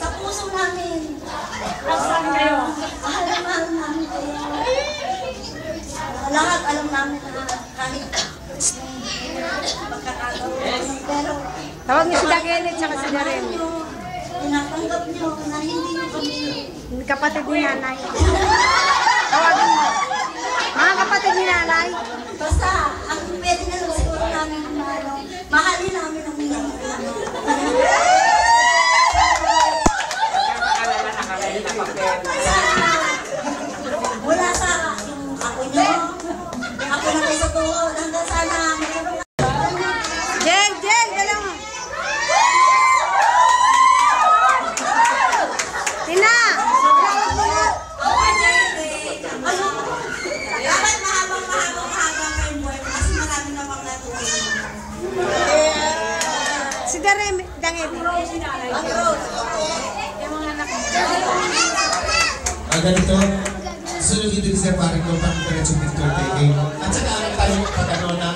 Sa puso namin. Saan kayo? Mahal namin kayo. Lahat alam namin na kahit magkakataon. Pero Tawag niyo si Dagelit tsaka si Darren. tinatanggap nyo na hindi nyo kami. Kapatid ni nanay. Tawagin mo. Mga kapatid ni nanay. Basta, ang pwede na lang siguro namin mahalin namin ang mga mula sa yung ako nyo, ako na kayo sa tuhod, hanggang sana mayroong Jeng, dala mo. Tina! dapat mahabang kayo buhay kasi marami na pang natutunan. Si Darren, Dagelit. Ang Rose. Yung mga anak mo. Ganito, sunod dito siya parang ko pang diretso picture taking. At saka tayo pag ano na